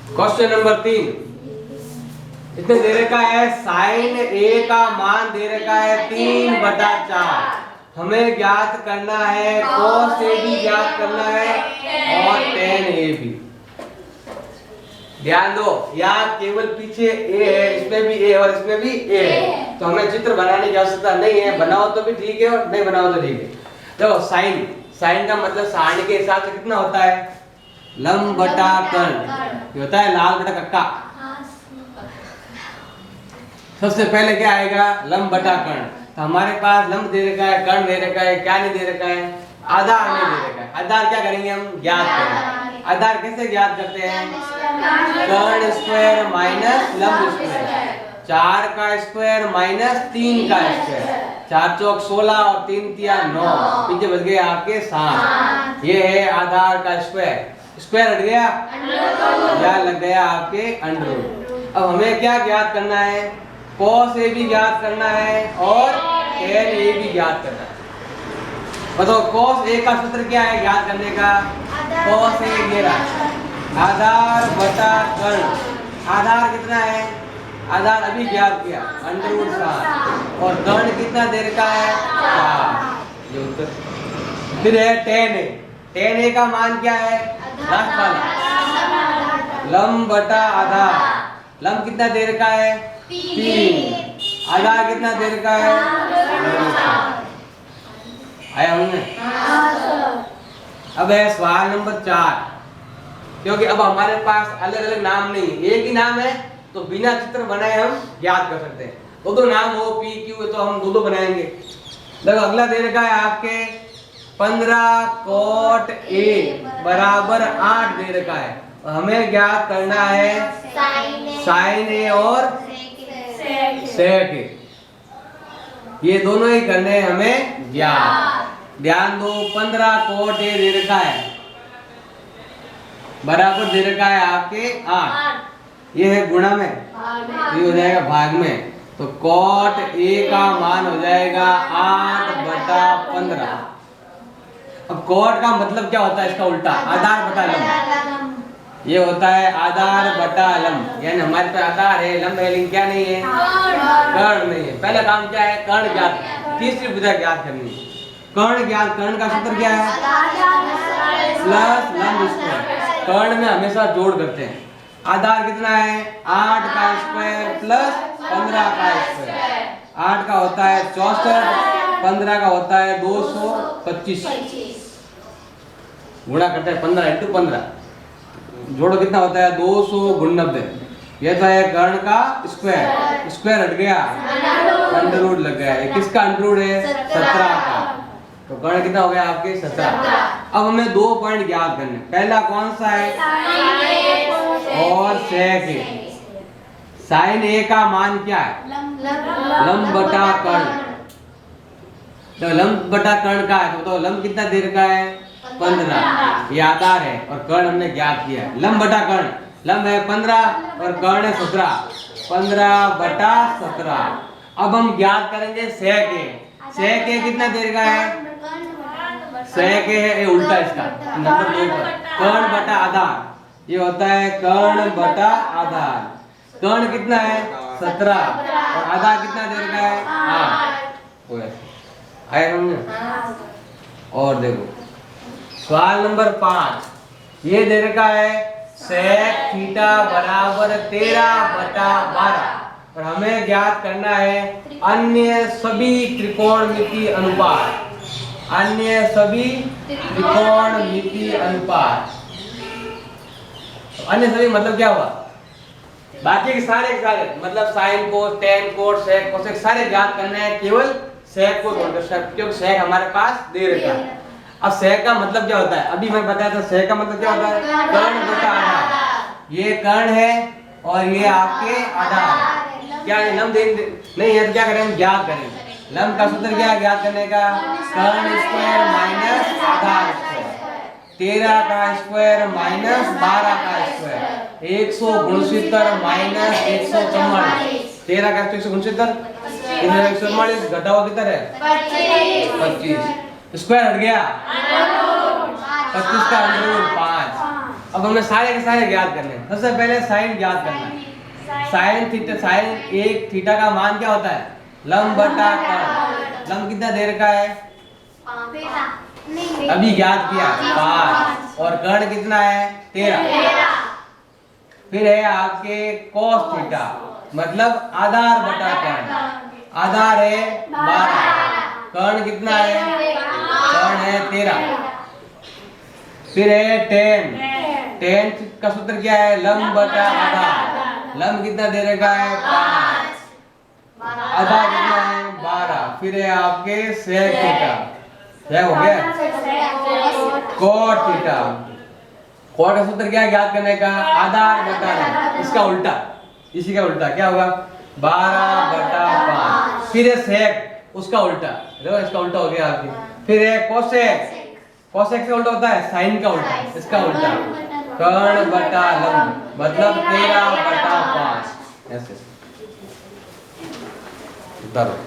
Question number 3 इसमें दे रखा है साइन ए का मान दे रखा है 3/4। हमें ज्ञात करना है cos ए भी ज्ञात करना है और tan ए भी। ध्यान दो, यहाँ केवल पीछे ए है, इसमें भी ए और इसमें भी ए है, तो हमें चित्र बनाने की आवश्यकता नहीं है। बनाओ तो भी ठीक है और नहीं बनाओ तो ठीक है। देखो साइन, साइन का मतलब सारणी के हिसाब से कितना होता है, लंब बटा कर्ण, ये होता है लाल बटा कक्का। सबसे पहले क्या आएगा, लंब बटा कर्ण। तो हमारे पास लंब दे रखा है, कर्ण दे रखा है, क्या नहीं दे रखा है, आधार नहीं दे रखा है। आधार क्या करेंगे हम, ज्ञात करेंगे। आधार कैसे ज्ञात करते हैं, कर्ण स्क्वायर माइनस लंब स्क्वायर, 4 का स्क्वायर माइनस 3 का स्क्वायर, 4 चौक 16 और 3 तिया 9, पीछे बच गए आपके 7। ये है आधार का स्क्वायर, स्क्वायर हट गया, या लग गया आपके अंडर रूट। अब हमें क्या ज्ञात करना है, cos ए भी ज्ञात करना है और tan ए भी ज्ञात करना है। बताओ cos ए का सूत्र क्या है ज्ञात करने का, cos ए ये रहा आधार बटा कर्ण। आधार कितना है, आधार अभी ज्ञात किया अंडर रूट 7 और कर्ण कितना दे रखा है 4, ये उत्तर। फिर है tan ए, tan ए का मान क्या है, लास्ट वाला लंब बटा आधार। लंब कितना दे रखा है 3, आधार कितना दे रखा है, आया हमने। अब है सवाल नंबर 4, क्योंकि अब हमारे पास अलग अलग नाम नहीं, एक ही नाम है तो बिना चित्र बनाए हम ज्ञात कर सकते हैं। दो नाम हो पी क्यू तो हम दो बनाएंगे। देखो अगला दे रखा है आपके 15 cot ए बराबर 8 दे रखा है। हमें ज्ञात करना है साइन ए और सेक ए, ये दोनों ही करने हैं हमें ज्ञात। ध्यान दो, 15 cot ए दे रखा है बराबर दे रखा है आपके 8, ये है गुणा में, ये हो जाएगा भाग में, तो cot ए का मान हो जाएगा 8/15। अब cot का मतलब क्या होता है, इसका उल्टा आधार बटा लंब, ये होता है आधार बटा लंब। यानी हमारे पास आधार है, लंब है, लेकिन क्या नहीं है, कर्ण नहीं है। पहला काम क्या है, कर्ण ज्ञात, तीसरी भुजा ज्ञात करनी है। कर्ण ज्ञात, कर्ण का सूत्र क्या है, प्लस लंब स्क्वायर। कर्ण में हमेशा जोड़ करते हैं। आधार कितना है, 8 का स्क्वायर प्लस 15 का स्क्वायर। 8 का होता है 64, 15 का होता है 225, गुणा करते हैं 15 × 15, जोड़ो कितना होता है 299। ये तो है कर्ण का स्क्वायर, स्क्वायर हट गया, अंडर रूट लग गया। किसका अंडर रूट है, 17 का, तो कर्ण कितना हो गया आपके 17। अब हमें 2 पॉइंट ज्ञात करने, पहला कौन सा है, और सेक ए। साइन ए का मान क्या है, लंब बटा कर्ण। तो लंब बटा कर्ण का है, तो लंब कितना दे रखा है 15, ये आधार है और कर्ण हमने ज्ञात किया। लंब बटा कर्ण, लंब है 15 और कर्ण है 17, 15/17। अब हम ज्ञात करेंगे सेक ए। सेक ए कितना दे रखा है, सेक ए है उल्टा इसका नंबर 2 पर, कर्ण बटा आधार, ये होता है कर्ण बटा आधार। कर्ण कितना है 17 और आधार कितना दे रखा है 8। आया समझे। और देखो सवाल नंबर 5, ये दे रखा है सेक थीटा बराबर 13/12 और हमें ज्ञात करना है अन्य सभी त्रिकोणमिति अनुपात। अन्य सभी त्रिकोणमिति अनुपात, अन्य सभी मतलब क्या हुआ, बाकी के सारे मतलब साइन कोस, tan कोस, सेक कोसेक सारे ज्ञात करने हैं, केवल सेक को छोड़कर, क्योंकि सेक हमारे पास दे रखा है। अब सेक का मतलब क्या होता है, अभी मैं बताया था सेक का मतलब क्या होता है, कर्ण बटा आधार। ये कर्ण है और ये आपके आधार। क्या लंब नहीं है तो क्या करें, ज्ञात करें। लंब का सूत्र क्या है ज्ञात करने का, कर्ण स्क्वायर माइनस आधार स्क्वायर, 13 का स्क्वायर माइनस 12 का स्क्वायर, 169 माइनस 144। 13 का 169, 144 घटा हुआ कितना है 25, स्क्वायर हट गया 25 का अंडर रूट 5। अब हमें सारे के सारे ज्ञात करने हैं। सबसे पहले साइन ज्ञात करना है। साइन थीटा, साइन एक थीटा का मान क्या होता है? लंब बटा कर्ण। लंब कितना देर का है? अभी ज्ञात किया 5 और कर्ण कितना है? 13। फिर है आपके cos थीटा, मतलब आधार बटा कर्ण। आधार है 12, कर्ण कितना है? कर्ण है 13। फिर है टेन। टेन का सूत्र क्या है? लंब बटा आधार। लंब कितना दे रखा है? 5। आधार कितना है? 12। फिर है आपके सेक थीटा। क्या हो गया? Cot theta. कोट का सूत्र क्या है ज्ञात करने का? आधार बटा लंब। इसका उल्टा, इसी का उल्टा क्या होगा? 12 बटा 5। फिर है सेक, उसका उल्टा, देखो इसका उल्टा हो गया आपके। फिर है कोसेक। कोसेक से उल्टा होता है साइन का उल्टा, इसका उल्टा कर्ण बटा लंब, मतलब 13 बटा 5 ऐसे। उतारो।